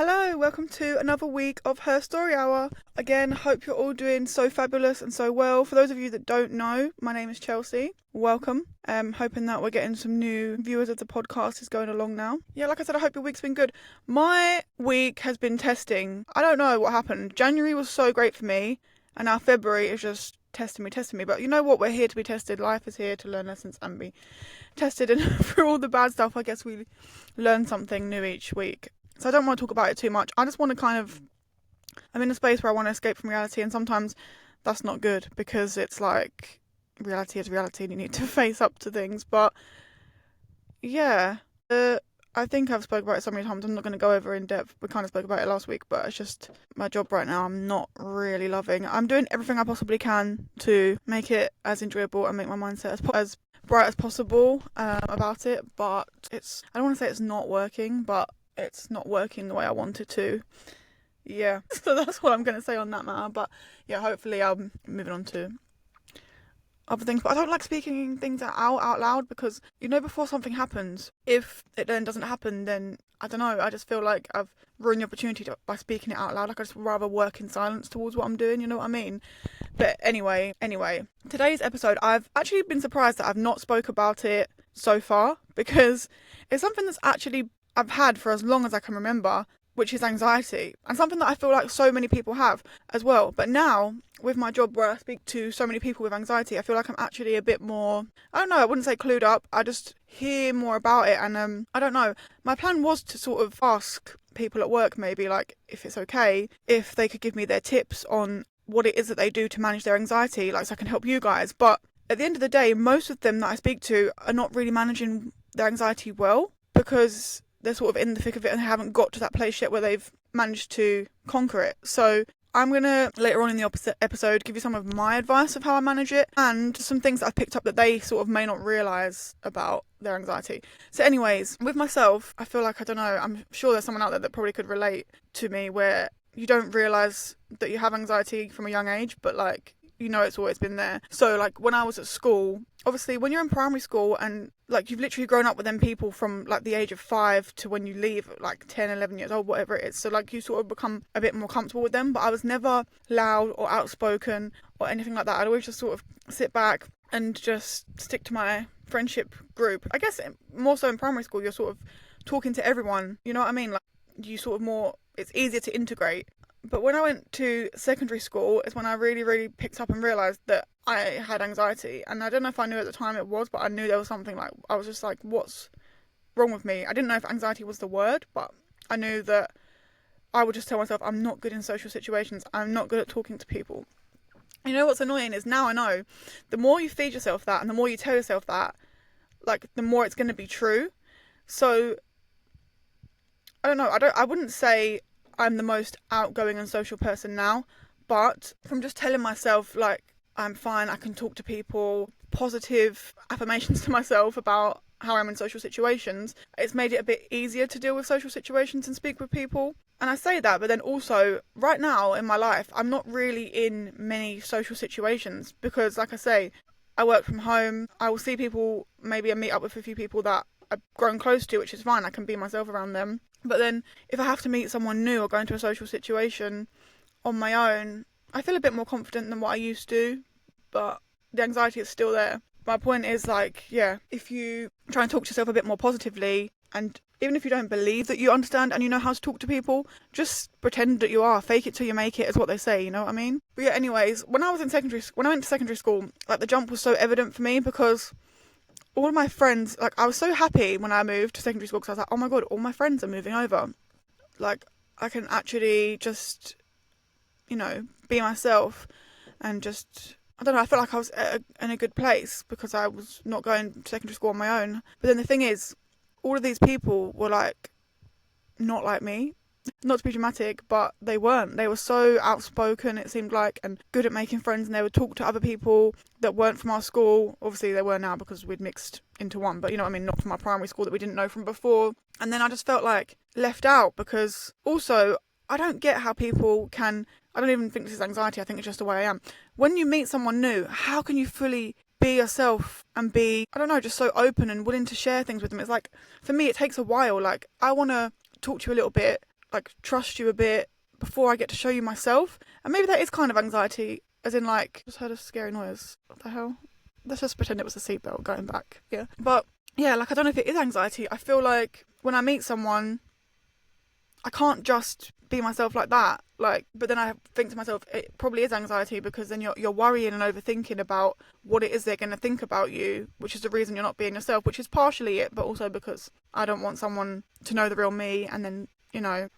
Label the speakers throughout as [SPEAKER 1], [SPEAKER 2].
[SPEAKER 1] Hello, welcome to another week of Her Story Hour. Again, hope you're all doing so fabulous and so well. For those of you that don't know, my name is Chelsea. Welcome. Hoping that we're getting some new viewers of the podcast is going along now. Yeah, like I said, I hope your week's been good. My week has been testing. I don't know what happened. January was so great for me, and now February is just testing me. But you know what? We're here to be tested. Life is here to learn lessons and be tested. And through all the bad stuff, I guess we learn something new each week. So I don't want to talk about it too much. I just want to I'm in a space where I want to escape from reality, and sometimes that's not good because it's like reality is reality and you need to face up to things. But yeah, I think I've spoken about it so many times. I'm not going to go over in depth. We kind of spoke about it last week, but it's just my job right now I'm not really loving. I'm doing everything I possibly can to make it as enjoyable and make my mindset as bright as possible about it, but I don't want to say it's not working, but it's not working the way I want it to. Yeah, so that's what I'm going to say on that matter. But yeah, hopefully I'm moving on to other things. But I don't like speaking things out loud because, before something happens, if it then doesn't happen, then I don't know, I just feel like I've ruined the opportunity by speaking it out loud. Like I just rather work in silence towards what I'm doing, you know what I mean? But anyway, today's episode, I've actually been surprised that I've not spoke about it so far because it's something that's actually I've had for as long as I can remember, which is anxiety, and something that I feel like so many people have as well. But now, with my job where I speak to so many people with anxiety, I feel like I'm actually a bit more, I don't know, I wouldn't say clued up, I just hear more about it. And I don't know, my plan was to sort of ask people at work maybe, like, if it's okay, if they could give me their tips on what it is that they do to manage their anxiety, like so I can help you guys. But at the end of the day, most of them that I speak to are not really managing their anxiety well because they're sort of in the thick of it and haven't got to that place yet where they've managed to conquer it. So I'm going to, later on in the episode, give you some of my advice of how I manage it and some things that I've picked up that they sort of may not realise about their anxiety. So anyways, with myself, I feel like, I don't know, I'm sure there's someone out there that probably could relate to me where you don't realise that you have anxiety from a young age, but like, it's always been there. So like when I was at school, obviously when you're in primary school and like you've literally grown up with them people from like the age of 5 to when you leave at like 10, 11 years old, whatever it is. So like you sort of become a bit more comfortable with them, but I was never loud or outspoken or anything like that. I'd always just sort of sit back and just stick to my friendship group. I guess more so in primary school, you're sort of talking to everyone, you know what I mean? Like you sort of more, it's easier to integrate. But when I went to secondary school is when I really, really picked up and realised that I had anxiety. And I don't know if I knew at the time it was, but I knew there was something like, I was just like, what's wrong with me? I didn't know if anxiety was the word, but I knew that I would just tell myself, I'm not good in social situations. I'm not good at talking to people. You know what's annoying is now I know the more you feed yourself that and the more you tell yourself that, like the more it's going to be true. So I don't know. I wouldn't say I'm the most outgoing and social person now, but from just telling myself like I'm fine, I can talk to people, positive affirmations to myself about how I'm in social situations, it's made it a bit easier to deal with social situations and speak with people. And I say that, but then also right now in my life I'm not really in many social situations because like I say, I work from home. I will see people, maybe I meet up with a few people that I've grown close to, which is fine, I can be myself around them. But then if I have to meet someone new or go into a social situation on my own, I feel a bit more confident than what I used to, but the anxiety is still there. My point is like, yeah, if you try and talk to yourself a bit more positively, and even if you don't believe that you understand and you know how to talk to people, just pretend that you are. Fake it till you make it is what they say, you know what I mean? But yeah, anyways, when I went to secondary school, like the jump was so evident for me because all of my friends, like I was so happy when I moved to secondary school because I was like, oh my god, all my friends are moving over. Like I can actually just, be myself and just, I don't know, I felt like I was in a good place because I was not going to secondary school on my own. But then the thing is, all of these people were like, not like me. Not to be dramatic, but they weren't. They were so outspoken, it seemed like, and good at making friends, and they would talk to other people that weren't from our school. Obviously, they were now because we'd mixed into one, but you know what I mean, not from our primary school that we didn't know from before. And then I just felt like left out because also, I don't get how people can, I don't even think this is anxiety, I think it's just the way I am. When you meet someone new, how can you fully be yourself and be, I don't know, just so open and willing to share things with them? It's like, for me, it takes a while. Like, I want to talk to you a little bit, like trust you a bit before I get to show you myself. And maybe that is kind of anxiety, as in like, just heard a scary noise. What the hell? Let's just pretend it was a seatbelt going back. Yeah. But yeah, like I don't know if it is anxiety. I feel like when I meet someone, I can't just be myself like that. Like, but then I think to myself, it probably is anxiety, because then you're worrying and overthinking about what it is they're going to think about you, which is the reason you're not being yourself, which is partially it, but also because I don't want someone to know the real me and then, you know,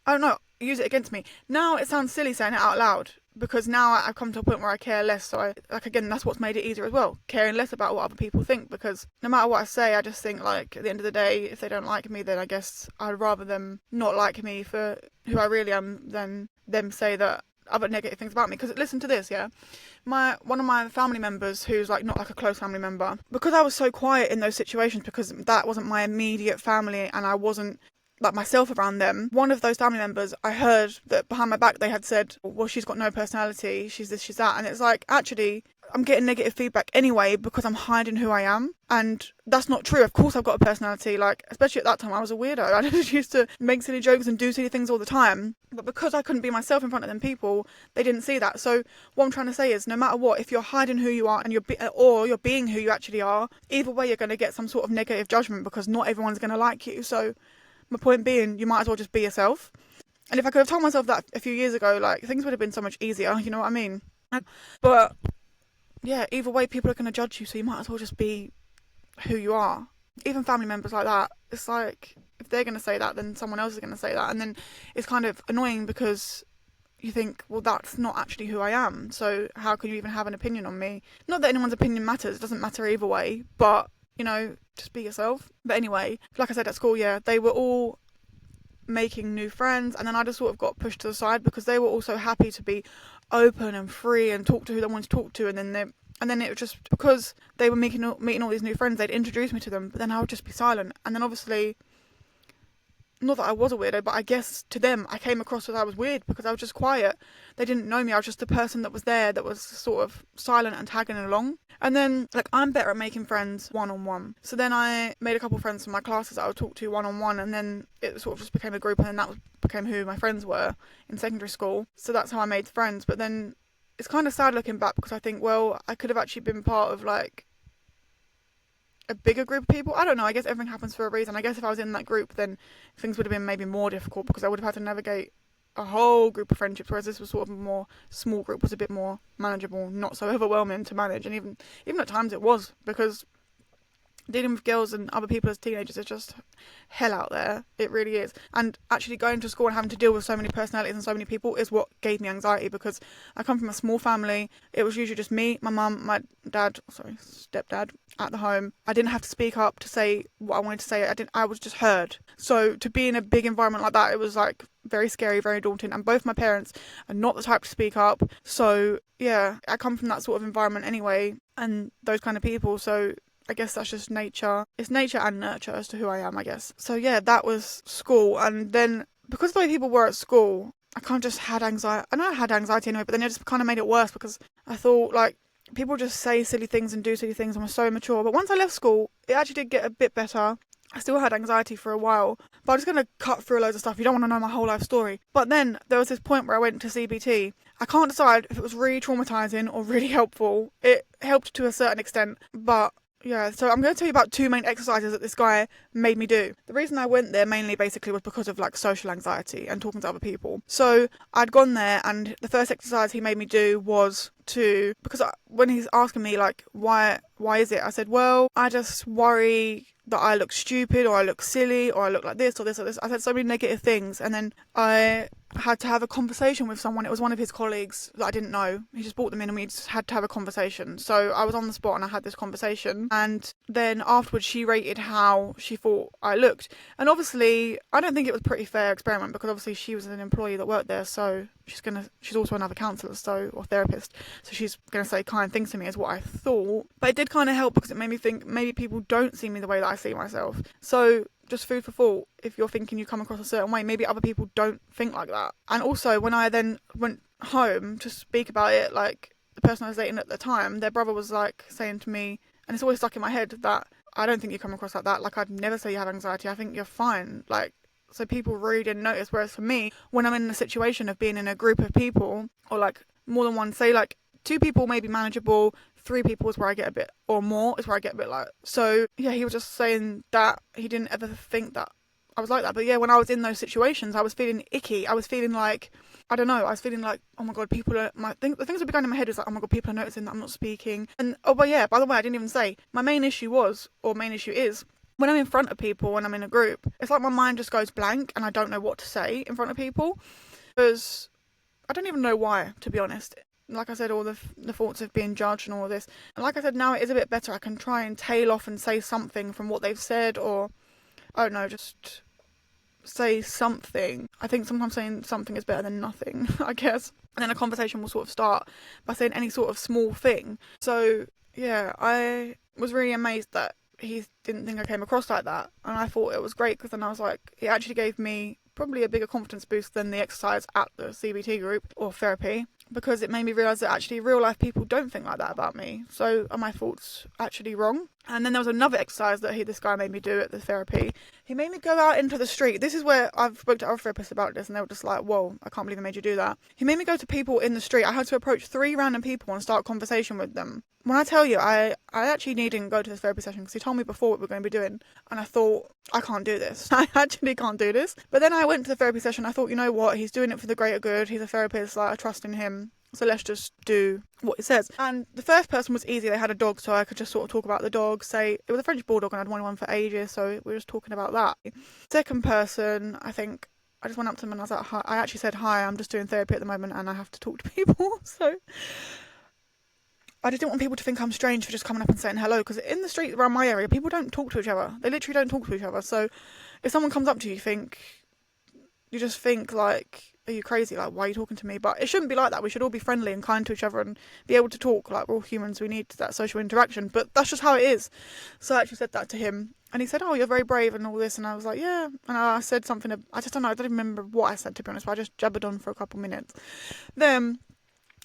[SPEAKER 1] I don't know, use it against me. Now it sounds silly saying it out loud, because now I've come to a point where I care less. So again, that's what's made it easier as well, caring less about what other people think, because no matter what I say, I just think like at the end of the day, if they don't like me, then I guess I'd rather them not like me for who I really am than them say that other negative things about me. Because listen to this, yeah, one of my family members, who's like not like a close family member, because I was so quiet in those situations, because that wasn't my immediate family and I wasn't like myself around them. One of those family members, I heard that behind my back they had said, well, she's got no personality, she's this, she's that. And it's like, actually, I'm getting negative feedback anyway because I'm hiding who I am. And that's not true. Of course I've got a personality. Like, especially at that time, I was a weirdo. I just used to make silly jokes and do silly things all the time. But because I couldn't be myself in front of them people, they didn't see that. So what I'm trying to say is, no matter what, if you're hiding who you are and you're being who you actually are, either way you're going to get some sort of negative judgment, because not everyone's going to like you. So my point being, you might as well just be yourself. And if I could have told myself that a few years ago, like, things would have been so much easier, you know what I mean? But yeah, either way, people are going to judge you, so you might as well just be who you are. Even family members like that, it's like, if they're going to say that, then someone else is going to say that. And then it's kind of annoying, because you think, well, that's not actually who I am, so how can you even have an opinion on me? Not that anyone's opinion matters, it doesn't matter either way, but, you know, just be yourself. But anyway, like I said, at school, yeah, they were all making new friends, and then I just sort of got pushed to the side, because they were also happy to be open and free and talk to who they wanted to talk to, and then it was just because they were meeting all these new friends, they'd introduce me to them, but then I would just be silent. And then obviously, not that I was a weirdo, but I guess to them I came across as I was weird because I was just quiet. They didn't know me. I was just the person that was there, that was sort of silent and tagging along. And then, like, I'm better at making friends one-on-one. So then I made a couple of friends from my classes that I would talk to one-on-one, and then it sort of just became a group, and then that became who my friends were in secondary school. So that's how I made friends. But then it's kind of sad looking back, because I think, well, I could have actually been part of, like, a bigger group of people. I don't know, I guess everything happens for a reason. I guess if I was in that group, then things would have been maybe more difficult, because I would have had to navigate a whole group of friendships, whereas this was sort of a more small group, was a bit more manageable, not so overwhelming to manage. And even at times it was, because dealing with girls and other people as teenagers is just hell out there. It really is. And actually going to school and having to deal with so many personalities and so many people is what gave me anxiety, because I come from a small family. It was usually just me, my mum, my stepdad at the home. I didn't have to speak up to say what I wanted to say. I was just heard. So to be in a big environment like that, it was like very scary, very daunting. And both my parents are not the type to speak up. So yeah, I come from that sort of environment anyway, and those kind of people. So I guess that's just nature. It's nature and nurture as to who I am, I guess. So yeah, that was school. And then because the way people were at school, I kind of just had anxiety. I know I had anxiety anyway, but then it just kind of made it worse, because I thought, like, people just say silly things and do silly things and were so immature. But once I left school, it actually did get a bit better. I still had anxiety for a while, but I'm just going to cut through loads of stuff. You don't want to know my whole life story. But then there was this point where I went to CBT. I can't decide if it was really traumatizing or really helpful. It helped to a certain extent, but yeah, so I'm going to tell you about two main exercises that this guy made me do. The reason I went there mainly basically was because of like social anxiety and talking to other people. So I'd gone there, and the first exercise he made me do was because when he's asking me like, why is it? I said, well, I just worry that I look stupid, or I look silly, or I look like this or this or this. I said so many negative things, and then I had to have a conversation with someone. It was one of his colleagues that I didn't know. He just brought them in and we just had to have a conversation. So I was on the spot and I had this conversation, and then afterwards she rated how she thought I looked. And obviously I don't think it was a pretty fair experiment, because obviously she was an employee that worked there, so she's also another counsellor, or therapist, so she's going to say kind things to me, is what I thought. But it did kind of help, because it made me think maybe people don't see me the way that I see myself. So just food for thought, if you're thinking you come across a certain way, maybe other people don't think like that. And also, when I then went home to speak about it, like, the person I was dating at the time, their brother was like saying to me, and it's always stuck in my head, that I don't think you come across like that. Like, I'd never say you have anxiety. I think you're fine. Like, so people really didn't notice. Whereas for me, when I'm in a situation of being in a group of people, or like more than one, say like 2 people may be manageable, 3 people is where I get a bit, or more is where I get a bit like. So yeah, he was just saying that he didn't ever think that I was like that. But yeah, when I was in those situations, I was feeling icky. I was feeling like, I don't know, I was feeling like, oh my god, people are, the things that were going in my head was like, oh my god, people are noticing that I'm not speaking. And oh, but yeah, by the way, I didn't even say, my main issue is, when I'm in front of people, when I'm in a group, it's like my mind just goes blank and I don't know what to say in front of people. Because I don't even know why, to be honest. Like I said, all the thoughts of being judged and all of this. And like I said, now it is a bit better. I can try and tail off and say something from what they've said, or, I don't know, just say something. I think sometimes saying something is better than nothing, I guess. And then a conversation will sort of start by saying any sort of small thing. So, yeah, I was really amazed that he didn't think I came across like that. And I thought it was great, because then I was like, it actually gave me probably a bigger confidence boost than the exercise at the CBT group or therapy, because it made me realise that actually real life people don't think like that about me. So are my thoughts actually wrong? And then there was another exercise that this guy made me do at the therapy. He made me go out into the street. This is where I've spoke to other therapists about this, and they were just like, whoa, I can't believe I made you do that. He made me go to people in the street. I had to approach 3 random people and start a conversation with them. When I tell you, I actually didn't go to this therapy session because he told me before what we were going to be doing, and I thought, I can't do this. I actually can't do this. But then I went to the therapy session. I thought, you know what, he's doing it for the greater good. He's a therapist, like, I trust in him. So let's just do what it says. And the first person was easy. They had a dog, so I could just sort of talk about the dog. Say it was a French bulldog, and I'd wanted one for ages, so we were just talking about that. Second person, I think I just went up to him and I was like, hi. I actually said, hi, I'm just doing therapy at the moment and I have to talk to people. So I just didn't want people to think I'm strange for just coming up and saying hello, because in the street around my area, people don't talk to each other. They literally don't talk to each other. So if someone comes up to you, you just think like, are you crazy? Like, why are you talking to me? But it shouldn't be like that. We should all be friendly and kind to each other and be able to talk. Like, we're all humans. We need that social interaction. But that's just how it is. So I actually said that to him. And he said, oh, you're very brave and all this. And I was like, yeah. And I said something. I just don't know. I don't even remember what I said, to be honest. But I just jabbered on for a couple minutes. Then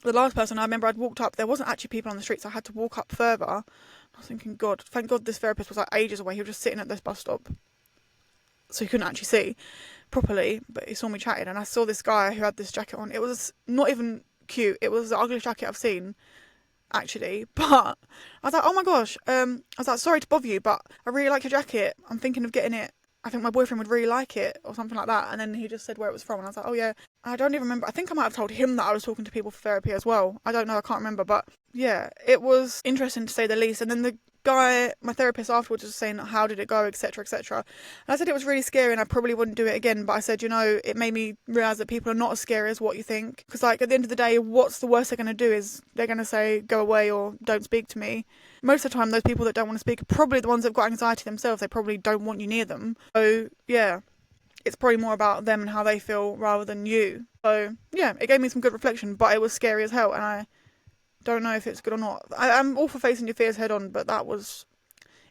[SPEAKER 1] the last person, I remember I'd walked up. There wasn't actually people on the street, so I had to walk up further. I was thinking, God, thank God this therapist was like ages away. He was just sitting at this bus stop, so he couldn't actually see properly, but he saw me chatting, and I saw this guy who had this jacket on. It was not even cute. It was the ugliest jacket I've seen, actually. But I was like, oh my gosh, I was like, sorry to bother you, but I really like your jacket. I'm thinking of getting it. I think my boyfriend would really like it, or something like that. And then he just said where it was from, and I was like, oh yeah. I don't even remember. I think I might have told him that I was talking to people for therapy as well. I don't know. I can't remember. But yeah, it was interesting to say the least. And then the guy, my therapist afterwards, was saying, how did it go, etc, etc. And I said it was really scary and I probably wouldn't do it again. But I said, you know, it made me realise that people are not as scary as what you think. Because like at the end of the day, what's the worst they're going to do is they're going to say, go away or don't speak to me. Most of the time, those people that don't want to speak are probably the ones that've got anxiety themselves. They probably don't want you near them. So yeah, it's probably more about them and how they feel rather than you. So yeah, it gave me some good reflection, but it was scary as hell, and I don't know if it's good or not. I'm all for facing your fears head on, but that was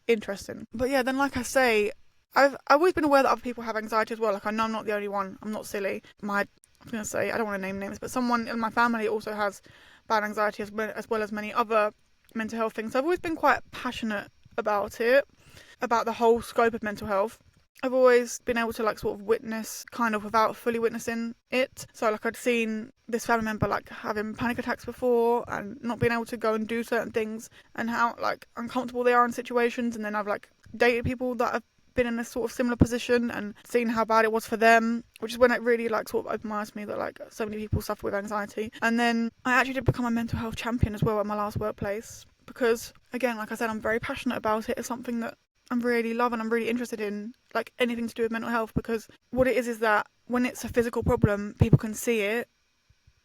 [SPEAKER 1] interesting. But yeah, then like I say, I've always been aware that other people have anxiety as well. Like I know I'm not the only one. I'm not silly. I don't want to name names, but someone in my family also has bad anxiety as well as many other mental health things. So I've always been quite passionate about it, about the whole scope of mental health. I've always been able to like sort of witness kind of without fully witnessing it. So like I'd seen this family member like having panic attacks before and not being able to go and do certain things and how like uncomfortable they are in situations. And then I've like dated people that have been in a sort of similar position and seen how bad it was for them, which is when it really like sort of opened my eyes to me that like so many people suffer with anxiety. And then I actually did become a mental health champion as well at my last workplace, because again, like I said, I'm very passionate about it. It's something that I'm really love and I'm really interested in, like anything to do with mental health, because what it is that when it's a physical problem, people can see it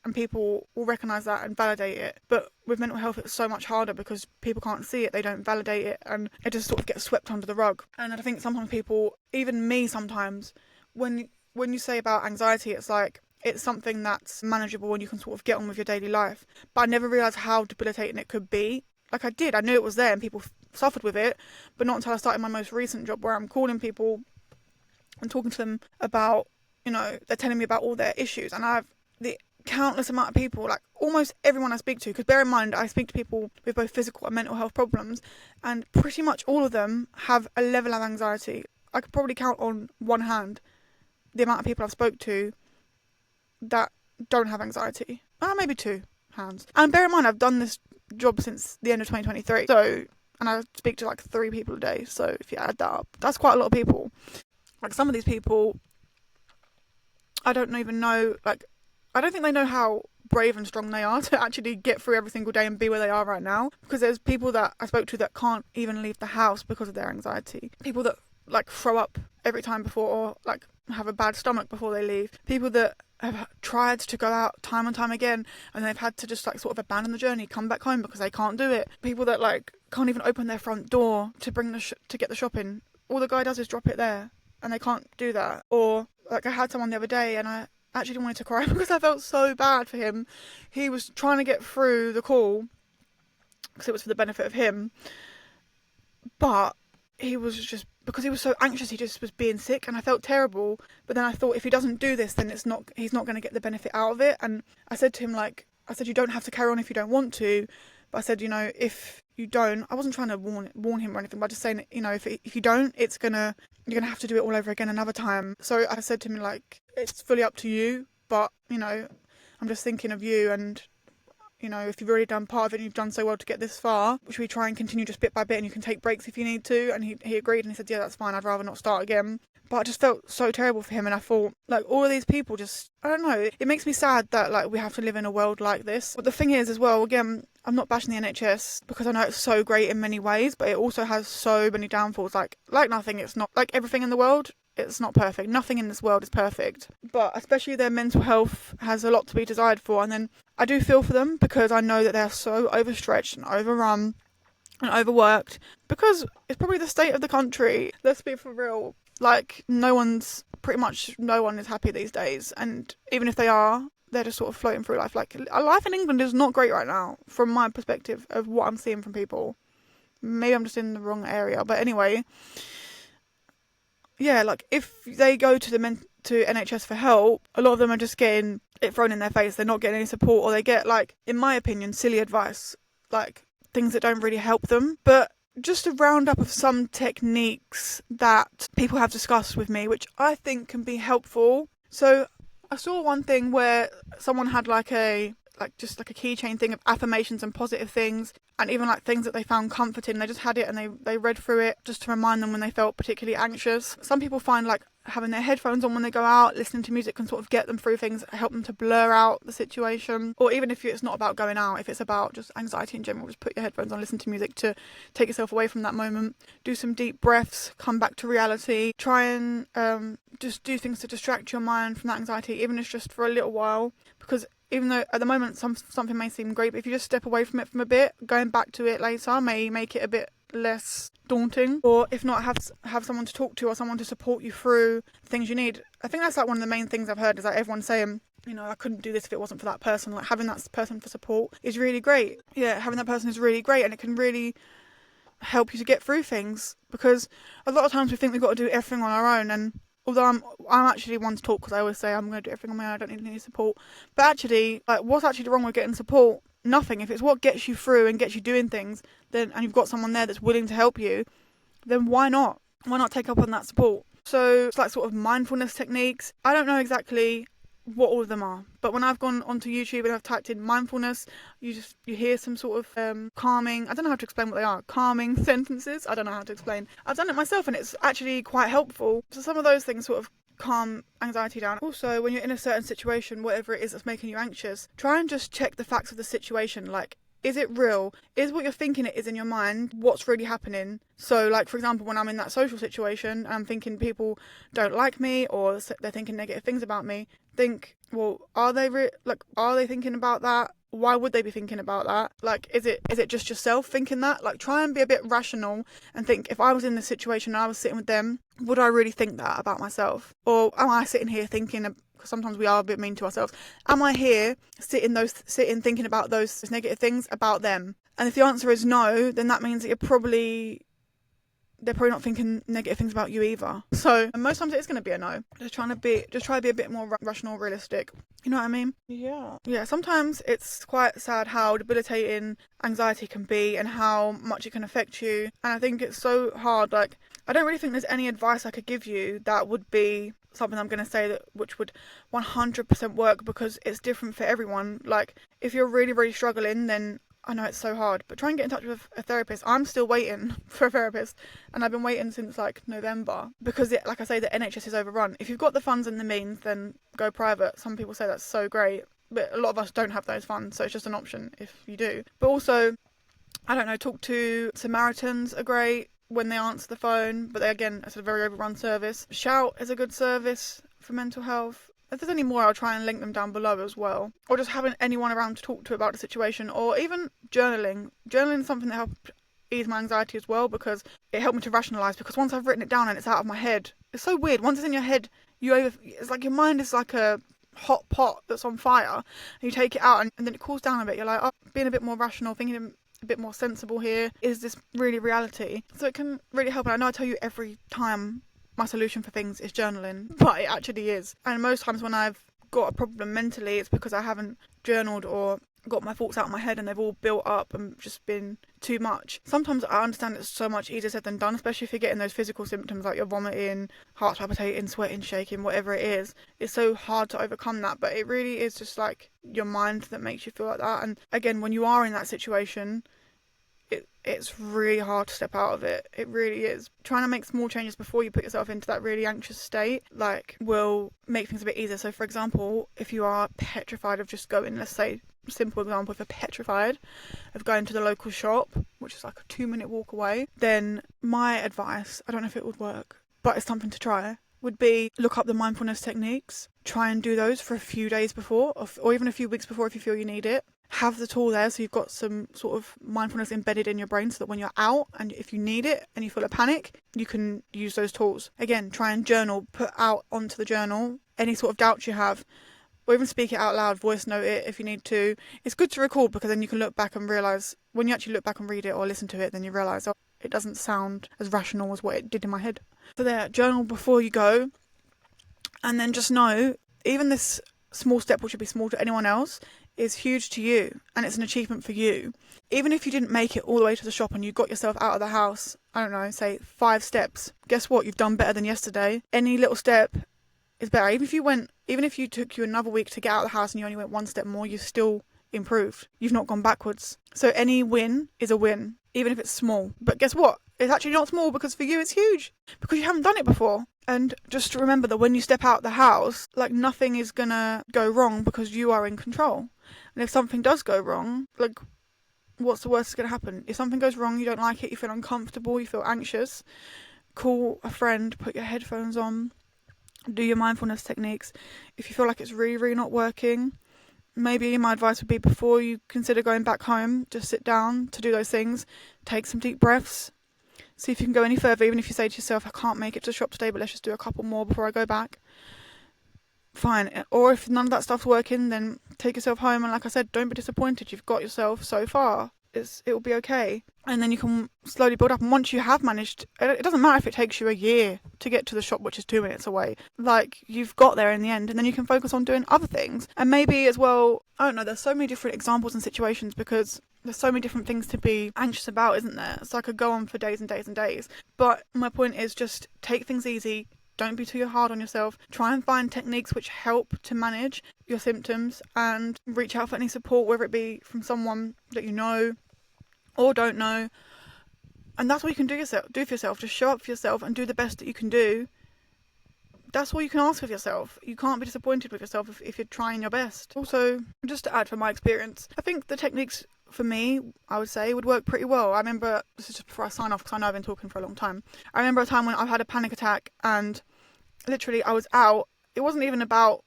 [SPEAKER 1] and people will recognise that and validate it. But with mental health, it's so much harder because people can't see it, they don't validate it, and it just sort of gets swept under the rug. And I think sometimes people, even me sometimes, when you say about anxiety, it's like it's something that's manageable and you can sort of get on with your daily life. But I never realised how debilitating it could be. Like I did, I knew it was there and people suffered with it, but not until I started my most recent job where I'm calling people and talking to them about, you know, they're telling me about all their issues, and I have the countless amount of people, like almost everyone I speak to, because bear in mind I speak to people with both physical and mental health problems, and pretty much all of them have a level of anxiety. I could probably count on one hand the amount of people I've spoke to that don't have anxiety. Maybe 2 hands. And bear in mind, I've done this job since the end of 2023. So, and I speak to like 3 people a day. So if you add that up, that's quite a lot of people. Like some of these people, I don't even know, like, I don't think they know how brave and strong they are to actually get through every single day and be where they are right now. Because there's people that I spoke to that can't even leave the house because of their anxiety. People that like throw up every time before, or like have a bad stomach before they leave. People that have tried to go out time and time again and they've had to just like sort of abandon the journey, come back home because they can't do it. People that like can't even open their front door to bring to get the shopping. All the guy does is drop it there and they can't do that. Or like I had someone the other day and I actually wanted to cry because I felt so bad for him. He was trying to get through the call because it was for the benefit of him, but he was just, because he was so anxious, he just was being sick, and I felt terrible. But then I thought, if he doesn't do this, then he's not going to get the benefit out of it. And I said to him, like, you don't have to carry on if you don't want to. But I said, if you don't, I wasn't trying to warn him or anything, but just saying, if you don't, you're gonna have to do it all over again another time. So I said to him, like, it's fully up to you, but I'm just thinking of you, and if you've already done part of it and you've done so well to get this far, should we try and continue just bit by bit, and you can take breaks if you need to? And he agreed, and he said, yeah, that's fine, I'd rather not start again. But I just felt so terrible for him, and I thought, like, all of these people just, I don't know, it makes me sad that, like, we have to live in a world like this. But the thing is, as well, again, I'm not bashing the NHS, because I know it's so great in many ways, but it also has so many downfalls. Like nothing, it's not, like everything in the world, it's not perfect. Nothing in this world is perfect. But especially their mental health has a lot to be desired for. And then I do feel for them, because I know that they're so overstretched and overrun and overworked, because it's probably the state of the country. Let's be for real. Like, pretty much no one is happy these days. And even if they are, they're just sort of floating through life. Like, life in England is not great right now, from my perspective of what I'm seeing from people. Maybe I'm just in the wrong area. But anyway, yeah, like, if they go to NHS for help, a lot of them are just getting it thrown in their face. They're not getting any support, or they get, like, in my opinion, silly advice. Like, things that don't really help them. But just a roundup of some techniques that people have discussed with me, which I think can be helpful. So I saw one thing where someone had like a keychain thing of affirmations and positive things, and even like things that they found comforting. They just had it and they read through it just to remind them when they felt particularly anxious. Some people find like having their headphones on when they go out, listening to music, can sort of get them through things, help them to blur out the situation. Or even if it's not about going out, if it's about just anxiety in general, just put your headphones on, listen to music to take yourself away from that moment. Do some deep breaths, come back to reality. Try and just do things to distract your mind from that anxiety, even if it's just for a little while. Because even though at the moment something may seem great, but if you just step away from it from a bit, going back to it later may make it a bit less daunting. Or if not, have someone to talk to, or someone to support you through the things you need. I think that's like one of the main things I've heard, is like everyone saying, I couldn't do this if it wasn't for that person. Like, having that person for support is really great. Yeah, having that person is really great, and it can really help you to get through things, because a lot of times we think we've got to do everything on our own. And although I'm actually one to talk, because I always say I'm going to do everything on my own, I don't need any support. But actually, like, what's actually wrong with getting support? Nothing. If it's what gets you through and gets you doing things, then, and you've got someone there that's willing to help you, then why not? Why not take up on that support? So it's like sort of mindfulness techniques. I don't know exactly what all of them are, but when I've gone onto YouTube and I've typed in mindfulness, you hear some sort of calming, I don't know how to explain what they are, calming sentences. I don't know how to explain. I've done it myself and it's actually quite helpful. So some of those things sort of calm anxiety down. Also, when you're in a certain situation, whatever it is that's making you anxious, try and just check the facts of the situation. Like, is it real? Is what you're thinking it is in your mind what's really happening? So, like, for example, when I'm in that social situation, I'm thinking people don't like me, or they're thinking negative things about me, think, well, are they thinking about that? Why would they be thinking about that? Like, is it just yourself thinking that? Like, try and be a bit rational and think, if I was in this situation and I was sitting with them, would I really think that about myself? Or am I sitting here thinking, because sometimes we are a bit mean to ourselves, am I here sitting thinking about those negative things about them? And if the answer is no, then that means that they're probably not thinking negative things about you either. So most times it is going to be a no. Just try to be a bit more rational, realistic. You know what I mean? Yeah, sometimes it's quite sad how debilitating anxiety can be and how much it can affect you. And I think it's so hard. Like, I don't really think there's any advice I could give you that would be something I'm going to say that which would 100% work, because it's different for everyone. Like, if you're really, really struggling, then I know it's so hard, but try and get in touch with a therapist. I'm still waiting for a therapist, and I've been waiting since like November, because like I say, the NHS is overrun. If you've got the funds and the means, then go private. Some people say that's so great, but a lot of us don't have those funds, so it's just an option if you do. But also, I don't know, talk to Samaritans are great when they answer the phone, but they, again, it's a very overrun service. Shout is a good service for mental health. If there's any more, I'll try and link them down below as well. Or just having anyone around to talk to about the situation, or even journaling. Journaling is something that helped ease my anxiety as well, because it helped me to rationalise, because once I've written it down and it's out of my head, it's so weird. Once it's in your head, it's like your mind is like a hot pot that's on fire, and you take it out and then it cools down a bit. You're like, oh, being a bit more rational, thinking a bit more sensible here. Is this really reality? So it can really help. And I know I tell you every time my solution for things is journaling, but it actually is. And most times when I've got a problem mentally, it's because I haven't journaled or got my thoughts out of my head and they've all built up and just been too much. Sometimes I understand it's so much easier said than done, especially if you're getting those physical symptoms like you're vomiting, heart palpitating, sweating, shaking, whatever it is. It's so hard to overcome that, but it really is just like your mind that makes you feel like that. And again, when you are in that situation, it's really hard to step out of it. It really is. Trying to make small changes before you put yourself into that really anxious state, like, will make things a bit easier. So for example, if you are petrified of just going, let's say, simple example, if you're petrified of going to the local shop, which is like a 2-minute walk away, then my advice, I don't know if it would work, but it's something to try, would be look up the mindfulness techniques. Try and do those for a few days before, or even a few weeks before if you feel you need it. Have the tool there so you've got some sort of mindfulness embedded in your brain, so that when you're out and if you need it and you feel a panic, you can use those tools. Again, try and journal, put out onto the journal any sort of doubts you have, or even speak it out loud, voice note it if you need to. It's good to record, because then you can look back and realise, when you actually look back and read it or listen to it, then you realise, oh, it doesn't sound as rational as what it did in my head. So there, journal before you go, and then just know, even this small step, which would be small to anyone else, is huge to you, and it's an achievement for you. Even if you didn't make it all the way to the shop and you got yourself out of the house, I don't know, say 5 steps, guess what? You've done better than yesterday. Any little step is better. Even if you took you another week to get out of the house and you only went 1 step more, you still improved. You've not gone backwards. So any win is a win, even if it's small. But guess what? It's actually not small, because for you it's huge, because you haven't done it before. And just remember that when you step out the house, like, nothing is gonna go wrong, because you are in control. And if something does go wrong, like, what's the worst that's gonna happen? If something goes wrong, you don't like it, you feel uncomfortable, you feel anxious, call a friend, put your headphones on, do your mindfulness techniques. If you feel like it's really, really not working, maybe my advice would be, before you consider going back home, just sit down to do those things, take some deep breaths, see if you can go any further. Even if you say to yourself, I can't make it to the shop today, but let's just do a couple more before I go back. Fine. Or if none of that stuff's working, then take yourself home, and like I said, don't be disappointed. You've got yourself so far. It'll be okay. And then you can slowly build up. And once you have managed, it doesn't matter if it takes you a year to get to the shop, which is 2 minutes away. Like, you've got there in the end, and then you can focus on doing other things. And maybe as well, I don't know, there's so many different examples and situations, because there's so many different things to be anxious about, isn't there? So I could go on for days and days and days. But my point is, just take things easy. Don't be too hard on yourself. Try and find techniques which help to manage your symptoms, and reach out for any support, whether it be from someone that you know or don't know. And that's what you can do for yourself. Just show up for yourself and do the best that you can do. That's all you can ask of yourself. You can't be disappointed with yourself if you're trying your best. Also, just to add from my experience, I think the techniques for me, I would say, would work pretty well. I remember, this is just before I sign off, because I know I've been talking for a long time. I remember a time when I've had a panic attack, and literally I was out. It wasn't even about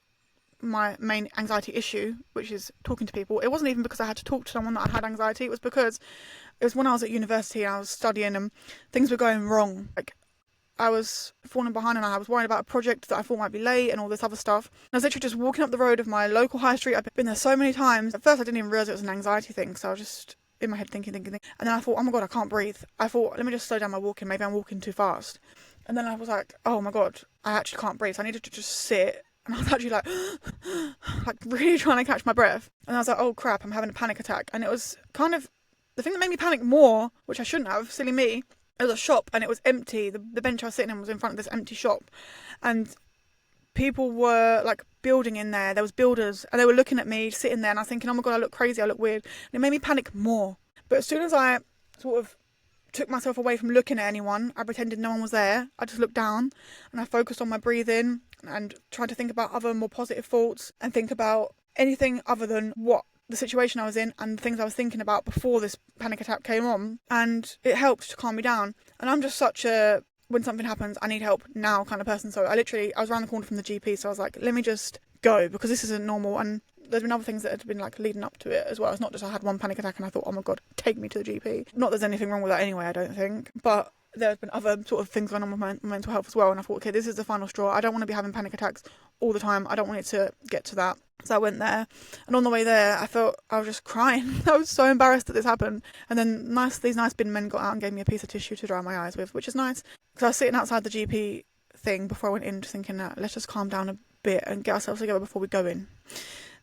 [SPEAKER 1] my main anxiety issue, which is talking to people. It wasn't even because I had to talk to someone that I had anxiety. It was because it was when I was at university and I was studying and things were going wrong. Like, I was falling behind and I was worried about a project that I thought might be late and all this other stuff. And I was literally just walking up the road of my local high street. I've been there so many times. At first I didn't even realise it was an anxiety thing, so I was just in my head thinking. And then I thought, oh my God, I can't breathe. I thought, let me just slow down my walking. Maybe I'm walking too fast. And then I was like, oh my God, I actually can't breathe. So I needed to just sit. And I was actually like really trying to catch my breath. And I was like, oh crap, I'm having a panic attack. And it was kind of the thing that made me panic more, which I shouldn't have, silly me. There was a shop and it was empty. The bench I was sitting in was in front of this empty shop, and people were like building in there. There was builders and they were looking at me sitting there, and I was thinking, oh my god, I look crazy, I look weird. And it made me panic more. But as soon as I sort of took myself away from looking at anyone, I pretended no one was there. I just looked down and I focused on my breathing and tried to think about other more positive thoughts and think about anything other than what the situation I was in and the things I was thinking about before this panic attack came on, and it helped to calm me down. And I'm just such a, when something happens, I need help now kind of person. So I was around the corner from the GP, so I was like, let me just go, because this isn't normal. And there's been other things that had been like leading up to it as well. It's not just I had one panic attack and I thought, oh my god, take me to the GP. Not there's anything wrong with that anyway, I don't think, but there's been other sort of things going on with my mental health as well, and I thought, okay, this is the final straw. I don't want to be having panic attacks all the time. I don't want it to get to that. So I went there, and on the way there, I felt I was just crying. I was so embarrassed that this happened. And then these nice bin men got out and gave me a piece of tissue to dry my eyes with, which is nice. Because I was sitting outside the GP thing before I went in, just thinking, let's just calm down a bit and get ourselves together before we go in.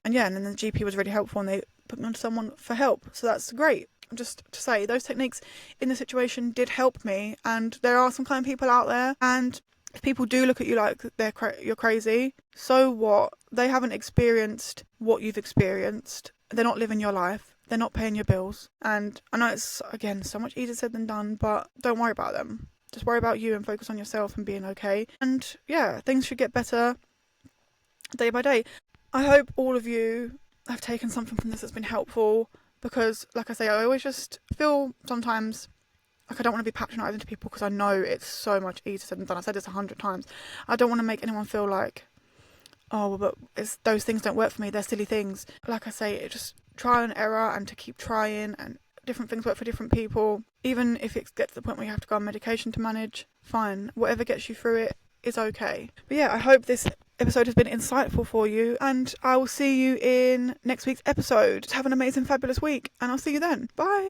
[SPEAKER 1] And yeah, and then the GP was really helpful, and they put me on to someone for help. So that's great. Just to say, those techniques in the situation did help me, and there are some kind of people out there, and if people do look at you like you're crazy, so what? They haven't experienced what you've experienced. They're not living your life. They're not paying your bills. And I know it's, again, so much easier said than done, but don't worry about them. Just worry about you and focus on yourself and being okay. And yeah, things should get better day by day. I hope all of you have taken something from this that's been helpful, because, like I say, I always just feel sometimes like I don't want to be patronising to people, because I know it's so much easier said than done. I've said this 100 times. I don't want to make anyone feel like, oh, well, but those things don't work for me. They're silly things. Like I say, it's just trial and error, and to keep trying, and different things work for different people. Even if it gets to the point where you have to go on medication to manage, fine. Whatever gets you through it is okay. But yeah, I hope this episode has been insightful for you, and I will see you in next week's episode. Have an amazing, fabulous week, and I'll see you then. Bye.